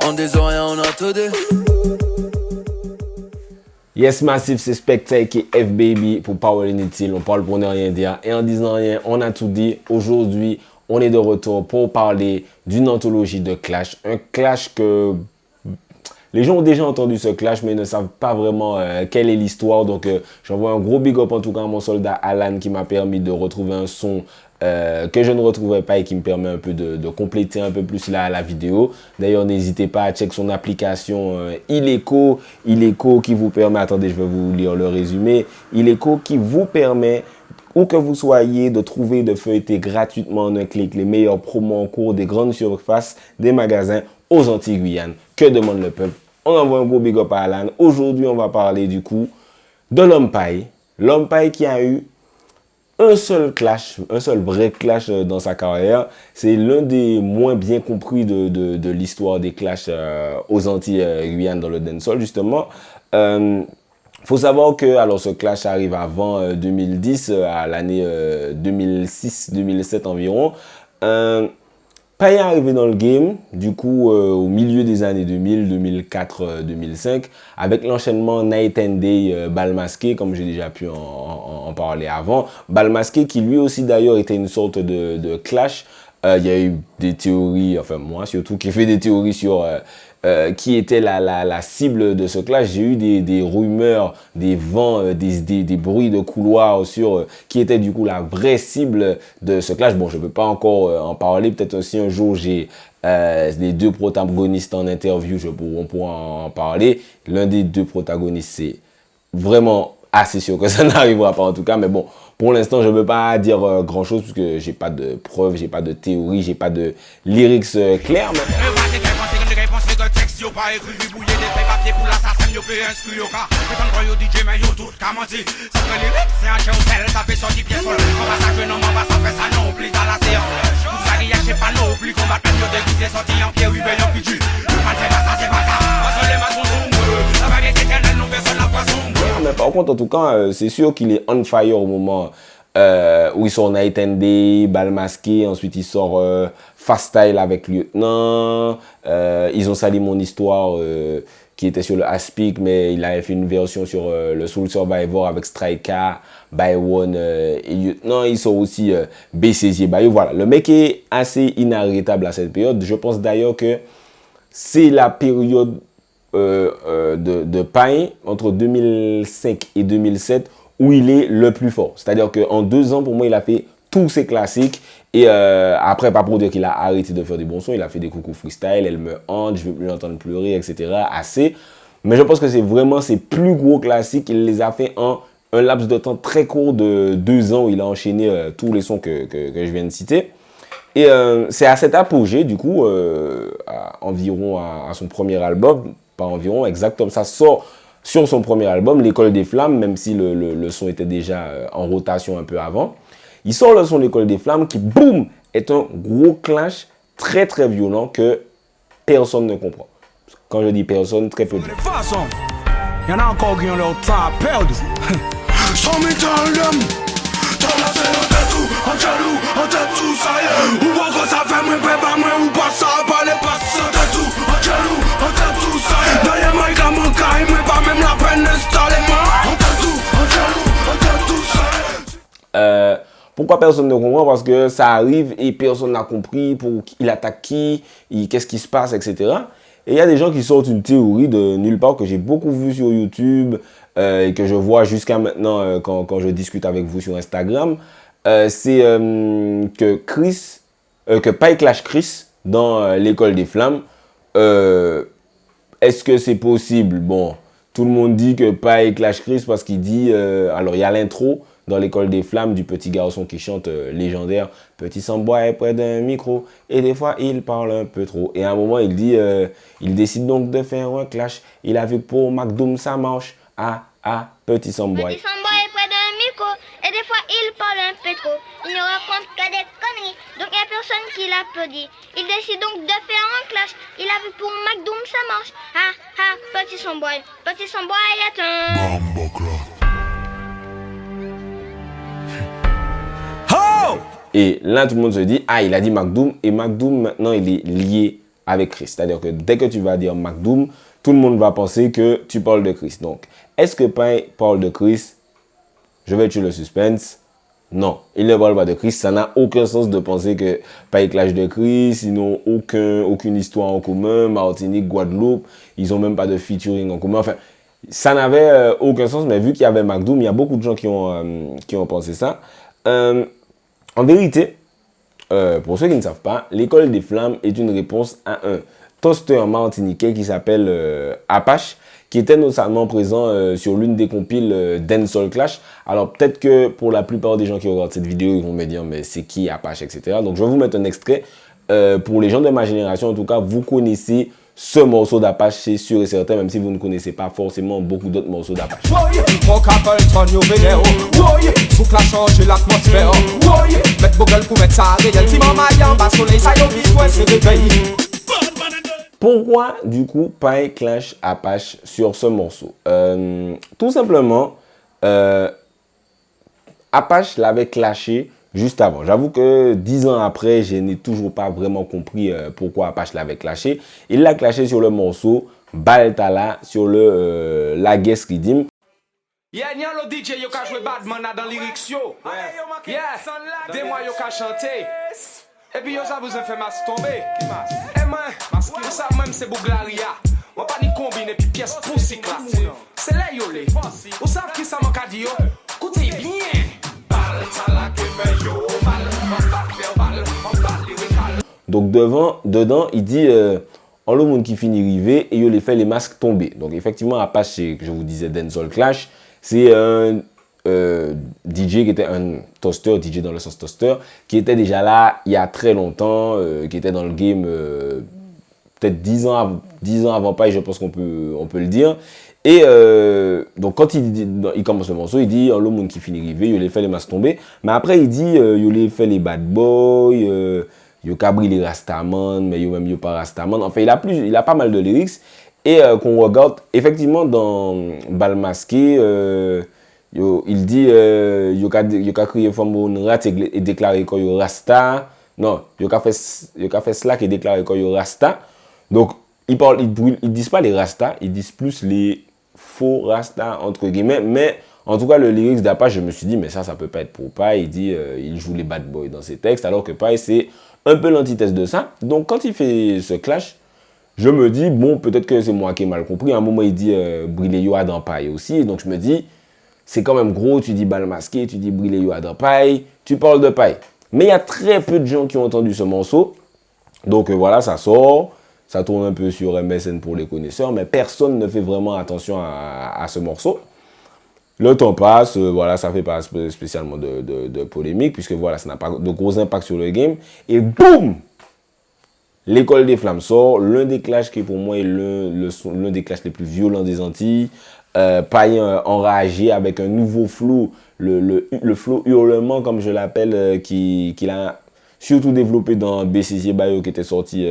On des oreilles, on a tout dit. Yes Massive, c'est Spectake et F-Baby pour Power Inutile. On parle pour ne rien dire. Et en disant rien, on a tout dit. Aujourd'hui, on est de retour pour parler d'une anthologie de Clash. Un Clash que les gens ont déjà entendu ce Clash, mais ne savent pas vraiment quelle est l'histoire. Donc, j'envoie un gros big up en tout cas à mon soldat Alan qui m'a permis de retrouver un son que je ne retrouvais pas et qui me permet un peu de compléter un peu plus la vidéo. D'ailleurs, n'hésitez pas à check son application Ileco qui vous permet, attendez, je vais vous lire le résumé. Ileco qui vous permet, où que vous soyez, de trouver, de feuilleter gratuitement en un clic les meilleurs promos en cours des grandes surfaces des magasins aux Antilles-Guyane. Que demande le peuple? On envoie un gros big up à Alan. Aujourd'hui, on va parler du coup de l'homme paille. L'homme paille qui a eu un seul clash, un seul vrai clash dans sa carrière. C'est l'un des moins bien compris de l'histoire des clashs aux Antilles Guyane dans le dancehall justement. Faut savoir que alors ce clash arrive avant 2010, à l'année 2006-2007 environ. Paille est arrivé dans le game, du coup, au milieu des années 2000, 2004, 2005, avec l'enchaînement Night and Day Bal Masqué, comme j'ai déjà pu en parler avant. Bal Masqué qui lui aussi d'ailleurs était une sorte de clash. Il y a eu des théories, enfin moi surtout, qui fait des théories sur qui était la cible de ce clash. J'ai eu des rumeurs, des vents, des bruits de couloir sur qui était du coup la vraie cible de ce clash. Bon, je ne peux pas encore en parler. Peut-être aussi un jour, j'ai les deux protagonistes en interview, on pourra en parler. L'un des deux protagonistes, c'est vraiment assez sûr que ça n'arrivera pas en tout cas. Mais bon, pour l'instant, je ne peux pas dire grand-chose puisque j'ai pas de preuves, j'ai pas de théorie, j'ai pas de lyrics clairs. Mais... Mais par contre, en tout cas, c'est sûr qu'il est on fire au moment où il sort Night and Day, Bal Masqué, ensuite il sort Fast Style avec Lieutenant. Ils ont sali mon histoire qui était sur le Aspic, mais il avait fait une version sur le Soul Survivor avec Striker, By One et Lieutenant. Il sort aussi BCG Bayou. Voilà, le mec est assez inarrêtable à cette période. Je pense d'ailleurs que c'est la période de Paille entre 2005 et 2007 où il est le plus fort. C'est-à-dire qu'en 2 ans, pour moi, il a fait tous ses classiques. Et après, pas pour dire qu'il a arrêté de faire des bons sons, il a fait des coucous freestyle, Elle me hante, Je veux plus l'entendre pleurer, etc. Assez. Mais je pense que c'est vraiment ses plus gros classiques. Il les a fait en un laps de temps très court de 2 ans où il a enchaîné tous les sons que je viens de citer. Et c'est à cet apogée, du coup, environ à son premier album, pas environ, exactement, ça sort sur son premier album, L'École des Flammes, même si le son était déjà en rotation un peu avant. Il sort le son L'École des Flammes qui, boum, est un gros clash très très violent que personne ne comprend. Quand je dis personne, très peu de gens. Il y en a encore qui ont leur temps à perdre. Pourquoi personne ne comprend? Parce que ça arrive et personne n'a compris pour il attaque qui, qu'est-ce qui se passe, etc. Et il y a des gens qui sortent une théorie de nulle part que j'ai beaucoup vu sur YouTube et que je vois jusqu'à maintenant quand je discute avec vous sur Instagram. C'est que Paille clash Chris dans L'École des Flammes. Est-ce que c'est possible? Bon, tout le monde dit que Paille clash Chris parce qu'il dit... alors, il y a l'intro dans L'École des Flammes du petit garçon qui chante légendaire « Petit Samboy est près d'un micro et des fois il parle un peu trop ». Et à un moment, il dit il décide donc de faire un clash. Il a vu pour McDoom, ça marche. Petit Samboy. Petit Samboy est près d'un micro et des fois il parle un peu trop. Il ne raconte que des conneries, donc il n'y a personne qui l'applaudit. Il décide donc de faire un clash. Il a vu pour McDoom, ça marche. Petit Samboy est un... Et là, tout le monde se dit, il a dit McDoom. Et McDoom, maintenant, il est lié avec Chris. C'est-à-dire que dès que tu vas dire McDoom, tout le monde va penser que tu parles de Chris. Donc, est-ce que Pai parle de Chris? Je vais tuer le suspense. Non, il ne parle pas de Chris. Ça n'a aucun sens de penser que Pai clash de Chris. Ils n'ont aucune histoire en commun. Martinique, Guadeloupe, ils n'ont même pas de featuring en commun. Enfin, ça n'avait aucun sens. Mais vu qu'il y avait McDoom, il y a beaucoup de gens qui ont pensé ça. En vérité, pour ceux qui ne savent pas, l'école des flammes est une réponse à un toaster martiniquais qui s'appelle Apache, qui était notamment présent sur l'une des compiles Dancehall Clash. Alors peut-être que pour la plupart des gens qui regardent cette vidéo, ils vont me dire mais c'est qui Apache, etc. Donc je vais vous mettre un extrait. Pour les gens de ma génération, en tout cas, vous connaissez ce morceau d'Apache, c'est sûr et certain, même si vous ne connaissez pas forcément beaucoup d'autres morceaux d'Apache. Pourquoi, du coup, Pai clash Apache sur ce morceau? Tout simplement, Apache l'avait clashé juste avant. J'avoue que 10 ans après, je n'ai toujours pas vraiment compris pourquoi Apache l'avait clashé. Il l'a clashé sur le morceau Baltala, sur le Lagues Ridim. Yeah, n'y a le DJ yo ka joué Badman dans lyrics yo. Yeah, des mois yo ka chanter. Et puis yo ça vous a fait masse tomber. Eh man, yo ça même c'est Bouglaria. On pas ni combiner puis pièce pour cycler. C'est là yo les. Vous savez qui ça m'a ka dit yo? Écoutez bien. Donc dedans, il dit en le monde qui finit rivé et il fait les masques tomber. Donc effectivement, Apache, c'est que je vous disais Dancehall Clash, c'est un DJ qui était un toaster, DJ dans le sens toaster, qui était déjà là il y a très longtemps, qui était dans le game peut-être 10 ans avant Pai, je pense qu'on peut le dire. Et donc quand il commence le morceau, il dit le monde qui finit rivé, il fait les masques tomber. Mais après il dit il fait les bad boys, il cabri les Rastaman, mais il même pas Rastaman. Enfin il a pas mal de lyrics et qu'on regarde effectivement dans Bal Masqué, il dit il a crié femme on rat et déclaré que yo Rasta. Non, il a fait slack et déclaré que yo Rasta. Donc ils disent pas les Rasta, ils disent plus les faux Rasta entre guillemets, mais en tout cas le lyrics d'Apache, je me suis dit mais ça peut pas être pour Pai. Il dit il joue les bad boys dans ses textes alors que Pai c'est un peu l'antithèse de ça. Donc quand il fait ce clash, je me dis bon peut-être que c'est moi qui ai mal compris. À un moment il dit briller yo dans Pai aussi, donc je me dis c'est quand même gros, tu dis Bal Masqué, tu dis briller yo dans Pai, tu parles de Pai. Mais il y a très peu de gens qui ont entendu ce morceau, donc voilà ça sort. Ça tourne un peu sur MSN pour les connaisseurs, mais personne ne fait vraiment attention à ce morceau. Le temps passe, voilà, ça fait pas spécialement de polémique, puisque voilà, ça n'a pas de gros impact sur le game. Et boum! L'école des flammes sort, l'un des clashs qui pour moi est l'un des clashs les plus violents des Antilles. Pai enragé avec un nouveau flow, le flow hurlement comme je l'appelle, qu'il a surtout développé dans BCC Bayo qui était sorti,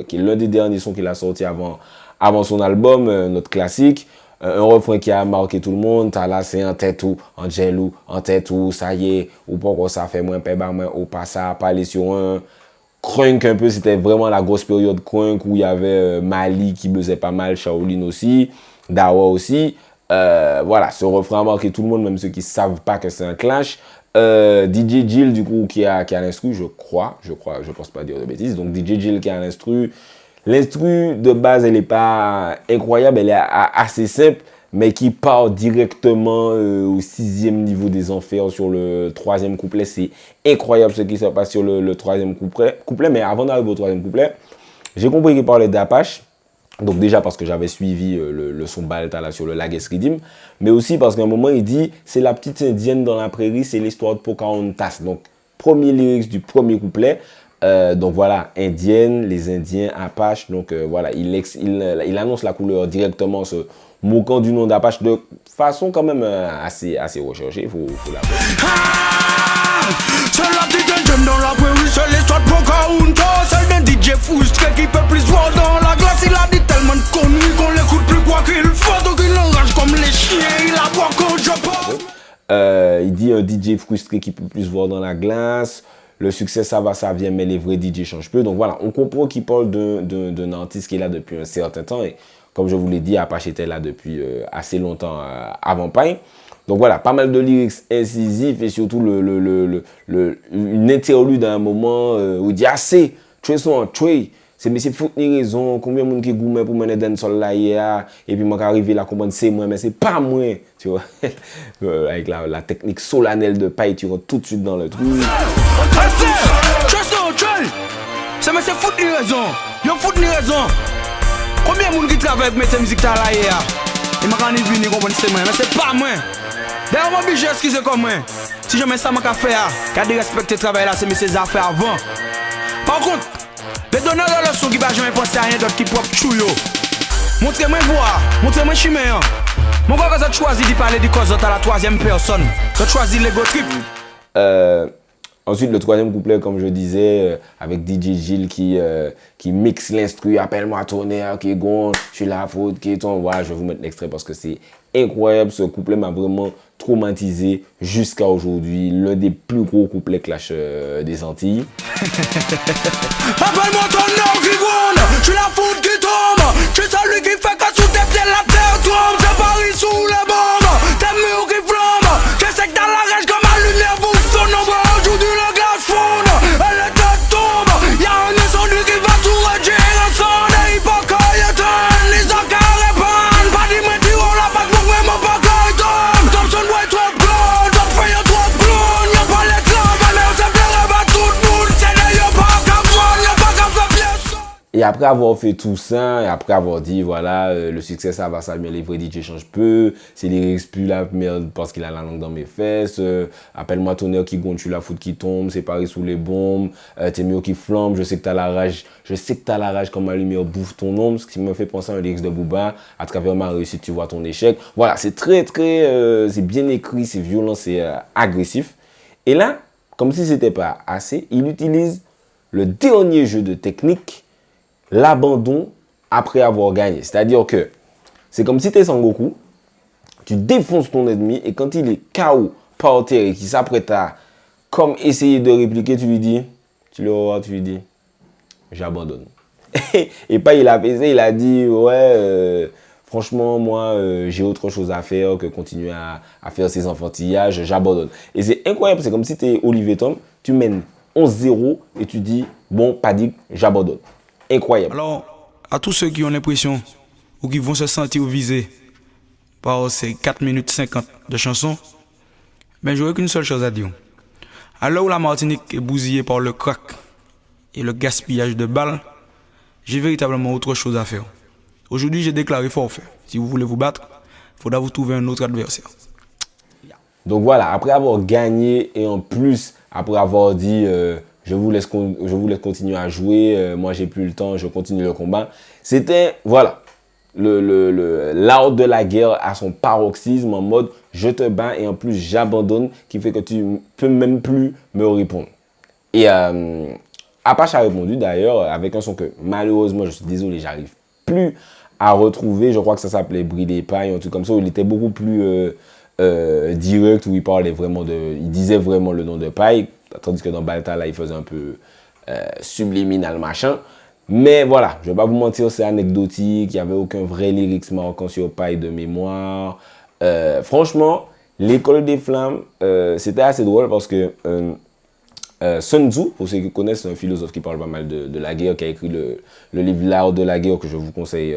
qui est l'un des derniers sons qu'il a sorti avant son album, notre classique. Un refrain qui a marqué tout le monde, t'as là c'est en tête ou, en gelou, en tête ou, ça y est, ou pourquoi ça fait moins, paix, moins, ou pas ça, pas aller sur un crunk un peu, c'était vraiment la grosse période crunk où il y avait Mali qui buzzait pas mal, Shaolin aussi, Dawa aussi. Voilà, ce refrain a marqué tout le monde, même ceux qui savent pas que c'est un clash. DJ Jill du coup qui a l'instru, je pense pas dire de bêtises, donc DJ Jill qui a l'instru. L'instru de base elle est pas incroyable, elle est assez simple, mais qui part directement au 6e niveau des enfers sur le 3e couplet. C'est incroyable ce qui se passe sur le 3e couplet, mais avant d'arriver au 3e couplet, j'ai compris qu'il parlait d'Apache. Donc déjà parce que j'avais suivi le son Baltala sur le Lagues Ridim, mais aussi parce qu'à un moment il dit c'est la petite indienne dans la prairie, c'est l'histoire de Pocahontas. Donc premier lyrics du premier couplet, donc voilà, indienne, les Indiens, Apache. Donc voilà, il annonce la couleur directement, se moquant du nom d'Apache de façon quand même assez recherchée, il faut l'avouer. C'est la petite indienne dans la prairie, c'est l'histoire de Pocahontas. C'est un DJ frustré qui peut plus voir dans la glace. Il a dit tellement connu qu'on l'écoute plus quoi qu'il faut. Donc il enrage comme les chiens, il aboie quand je passe. Il dit un DJ frustré qui peut plus voir dans la glace. le succès ça va, ça vient, mais les vrais DJ changent peu. Donc voilà, on comprend qu'il parle d'un artiste qui est là depuis un certain temps. Et comme je vous l'ai dit, Apache était là depuis assez longtemps avant Paille. Donc voilà, pas mal de lyrics incisifs et surtout une interlude à un moment où il dit assez, tu son en tuer. C'est mais c'est faute ni raison, combien de monde qui gourmet pour mener dans sol là hier et puis moi arrivé là comprendre c'est moi mais c'est pas moi, tu vois. Avec la technique solennelle de Paille, tu rentres tout de suite dans le truc. C'est mais c'est faute ni raison. Yo faute ni raison. Combien de monde qui travaille avec mettre musique là hier? Et m'a quand venir comprendre c'est moi mais c'est pas moi. D'ailleurs moi obligé excuser comme moi. Si je mets ça m'a faire, garder respecter le travail là c'est mes affaires avant. Par contre les donneurs de leçons qui ne vont jamais penser à rien d'autre qui propre chouyo. Montrez-moi voir, montrez-moi chimé. Mon gars, quand vous choisi de parler de cause à la troisième personne, vous choisi l'ego trip. Ensuite, le troisième couplet, comme je disais, avec DJ Gilles qui mixe l'instru, appelle-moi tonnerre, qui gonne, je suis la faute, qui est ton. Voilà, je vais vous mettre l'extrait parce que c'est incroyable. Ce couplet m'a vraiment traumatisé jusqu'à aujourd'hui. L'un des plus gros couplets Clash des Antilles. Appelle-moi tonnerre, qui gonne, je suis la faute qui tombe. Je suis celui qui fait que sous tes pieds la terre tombe. C'est Paris sous les bombes, tes murs qui flambent. Je sais que dans la rage comme la lumière vous sonne. Aujourd'hui le glace fonde et les têtes tombent. Y'a un incendie qui va tout réduire en son. Et il peut qu'il éteindre, les encarts répandent. Pas dit mais tu on l'a pas pour vraiment pas qu'il tombe. Thompson ouais trop blonde, top fire trop blonde. Y'a pas les clubs, mais on s'est bien rabat tout le monde. C'est là y'a pas qu'à prendre, y'a pas qu'à faire bien ça. Et après avoir fait tout ça, et après avoir dit, voilà, le succès, ça va, ça vient, les vrais DJ changent peu, c'est les lyrics plus la merde parce qu'il a la langue dans mes fesses, appelle-moi tonnerre qui gonne, tu la foudre qui tombe, c'est Paris sous les bombes, tes murs qui flambent, je sais que t'as la rage, comme ma lumière bouffe ton ombre, ce qui me fait penser à un lyrics de Booba, à travers ma réussite, tu vois ton échec. Voilà, c'est très, c'est bien écrit, c'est violent, c'est agressif. Et là, comme si c'était pas assez, il utilise le dernier jeu de technique, l'abandon après avoir gagné. C'est-à-dire que c'est comme si tu es Sangoku, tu défonces ton ennemi et quand il est KO par terre et qu'il s'apprête à comme essayer de répliquer, tu lui dis, j'abandonne. Et pas il a fait, il a dit, ouais, franchement, moi, j'ai autre chose à faire que continuer à faire ces enfantillages, j'abandonne. Et c'est incroyable, c'est comme si tu es Olivier Tom, tu mènes 11-0 et tu dis, bon, pas dit, j'abandonne. Incroyable. Alors, à tous ceux qui ont l'impression ou qui vont se sentir visés par ces 4 minutes 50 de chansons, ben j'aurais qu'une seule chose à dire. À l'heure où la Martinique est bousillée par le crack et le gaspillage de balles, j'ai véritablement autre chose à faire. Aujourd'hui, j'ai déclaré forfait. Si vous voulez vous battre, il faudra vous trouver un autre adversaire. Donc voilà, après avoir gagné et en plus, après avoir dit je vous laisse continuer à jouer, moi j'ai plus le temps, je continue le combat. C'était, voilà, l'art de la guerre à son paroxysme en mode je te bats et en plus j'abandonne, qui fait que tu peux même plus me répondre. Et Apache a répondu d'ailleurs avec un son que malheureusement, je suis désolé, j'arrive plus à retrouver. Je crois que ça s'appelait Bris des pailles, un truc comme ça, où il était beaucoup plus direct, où il parlait vraiment il disait vraiment le nom de paille. Tandis que dans Balta, là, il faisait un peu subliminal, machin. Mais voilà, je ne vais pas vous mentir, c'est anecdotique. Il n'y avait aucun vrai lyrics marquant sur paille de mémoire. Franchement, l'école des flammes, c'était assez drôle parce que Sun Tzu, pour ceux qui connaissent, c'est un philosophe qui parle pas mal de la guerre, qui a écrit le livre L'art de la guerre, que je vous conseille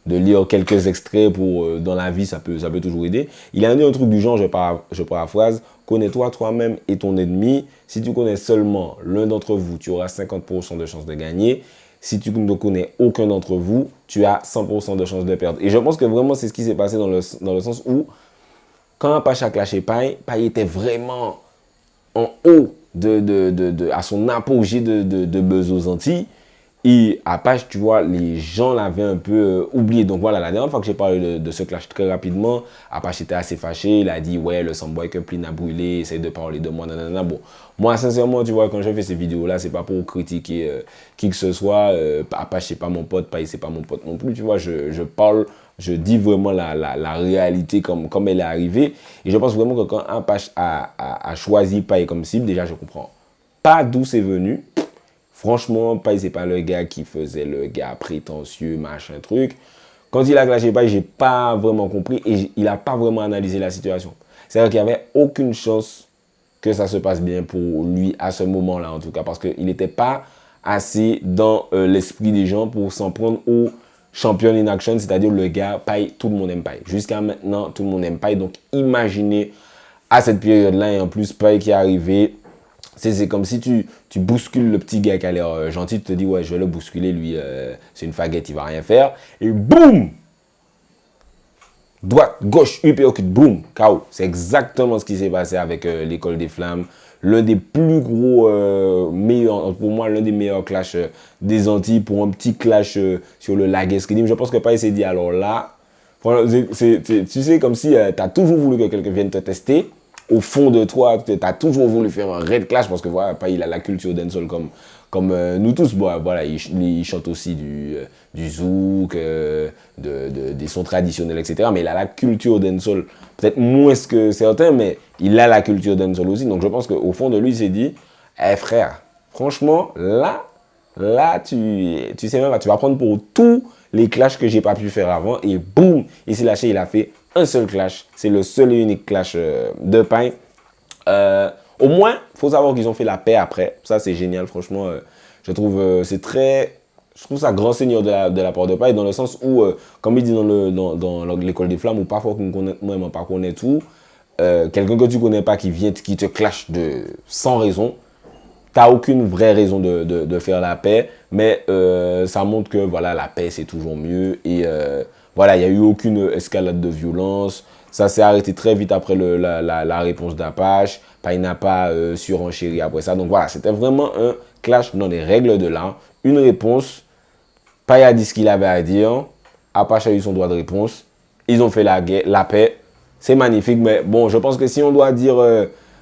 de lire quelques extraits pour dans la vie, ça peut toujours aider. Il a dit un truc du genre, je paraphrase, connais-toi toi-même et ton ennemi. Si tu connais seulement l'un d'entre vous, tu auras 50% de chances de gagner. Si tu ne connais aucun d'entre vous, tu as 100% de chances de perdre. Et je pense que vraiment, c'est ce qui s'est passé dans le sens où, quand Apache a clashé Paille, Paille était vraiment en haut à son apogée de buzz aux Antilles. Et Apache, tu vois, les gens l'avaient un peu oublié. Donc voilà, la dernière fois que j'ai parlé de ce clash très rapidement, Apache était assez fâché. Il a dit, ouais, le Samboy que Pline a brûlé, essaye de parler de moi, nanana. Bon, moi, sincèrement, tu vois, quand je fais ces vidéos-là, c'est pas pour critiquer qui que ce soit. Apache, c'est pas mon pote, Paille, c'est pas mon pote non plus. Tu vois, je parle, je dis vraiment la réalité comme elle est arrivée. Et je pense vraiment que quand Apache a choisi Paille comme cible, déjà, je comprends pas d'où c'est venu. Franchement, Paille, c'est pas le gars qui faisait le gars prétentieux, machin, truc. Quand il a clashé Paille, j'ai pas vraiment compris et il a pas vraiment analysé la situation. C'est-à-dire qu'il n'y avait aucune chance que ça se passe bien pour lui à ce moment-là, en tout cas, parce qu'il n'était pas assez dans l'esprit des gens pour s'en prendre au champion in action, c'est-à-dire le gars Paille, tout le monde aime Paille. Jusqu'à maintenant, tout le monde aime Paille. Donc, imaginez à cette période-là, et en plus, Paille qui est arrivé, c'est comme si tu bouscules le petit gars qui a l'air gentil, tu te dis, ouais, je vais le bousculer, lui, c'est une faguette, il va rien faire. Et boum! Droite, gauche, uppercut, boum, KO. C'est exactement ce qui s'est passé avec l'école des flammes. L'un des plus gros, meilleurs, pour moi, l'un des meilleurs clashs des Antilles pour un petit clash sur le Lagues Redeem. Je pense que Paille s'est dit, alors là, tu sais, comme si tu as toujours voulu que quelqu'un vienne te tester. Au fond de toi, tu as toujours voulu faire un raid clash parce que voilà, Paille, il a la culture dancehall comme nous tous. Bon, voilà, il chante aussi du zouk, des sons traditionnels, etc. Mais il a la culture dancehall, peut-être moins que certains, mais il a la culture dancehall aussi. Donc je pense qu'au fond de lui, il s'est dit, hey, frère, franchement, là tu sais même pas, tu vas prendre pour tous les clashs que j'ai pas pu faire avant. Et boum, il s'est lâché, il a fait un seul clash. C'est le seul et unique clash de Paille. Au moins, il faut savoir qu'ils ont fait la paix après. Ça, c'est génial, franchement. Je trouve je trouve ça grand seigneur de la part de Paille, dans le sens où, comme il dit dans l'école des flammes, où parfois qu'on connaît, moi, pas connaît tout, quelqu'un que tu connais pas qui te clash sans raison, t'as aucune vraie raison de faire la paix, mais ça montre que voilà, la paix, c'est toujours mieux. Et voilà, il n'y a eu aucune escalade de violence. Ça s'est arrêté très vite après la réponse d'Apache. Paille n'a pas surenchéri après ça. Donc voilà, c'était vraiment un clash dans les règles de l'art. Une réponse. Paille a dit ce qu'il avait à dire. Apache a eu son droit de réponse. Ils ont fait la paix. C'est magnifique. Mais bon, je pense que si on doit dire,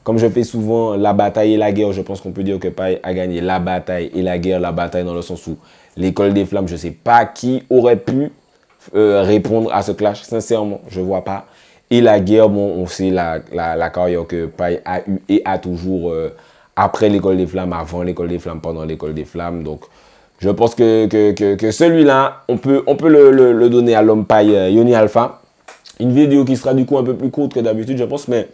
comme je fais souvent, la bataille et la guerre, je pense qu'on peut dire que Paille a gagné la bataille et la guerre. La bataille dans le sens où l'école des flammes, je ne sais pas qui aurait pu répondre à ce clash. Sincèrement, je ne vois pas. Et la guerre, bon, on sait la carrière que Paille a eu et a toujours après l'école des flammes, avant l'école des flammes, pendant l'école des flammes. Donc, je pense que celui-là, on peut le donner à l'homme Paille, Yoni Alpha. Une vidéo qui sera du coup un peu plus courte que d'habitude, je pense, mais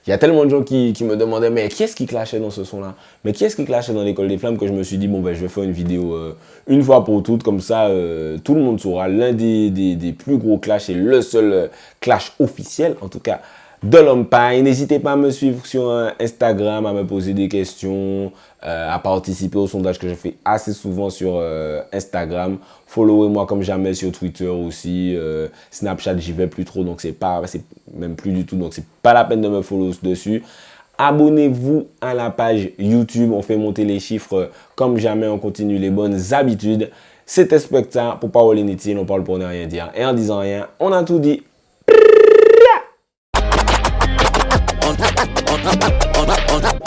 il y a tellement de gens qui me demandaient, mais qui est-ce qui clashait dans ce son-là? Mais qui est-ce qui clashait dans l'école des flammes, que je me suis dit, bon, ben, je vais faire une vidéo une fois pour toutes, comme ça, tout le monde saura. L'un des plus gros clashs et le seul clash officiel, en tout cas, de l'homme Paille. N'hésitez pas à me suivre sur Instagram, à me poser des questions, à participer au sondage que je fais assez souvent sur Instagram. Followez-moi comme jamais sur Twitter aussi. Snapchat, j'y vais plus trop, donc c'est même plus du tout, donc c'est pas la peine de me follow dessus. Abonnez-vous à la page YouTube, on fait monter les chiffres comme jamais, on continue les bonnes habitudes. C'était Specta pour Power Inutile, on parle pour ne rien dire. Et en disant rien, on a tout dit.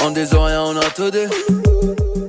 On des oreilles, on a tout dit.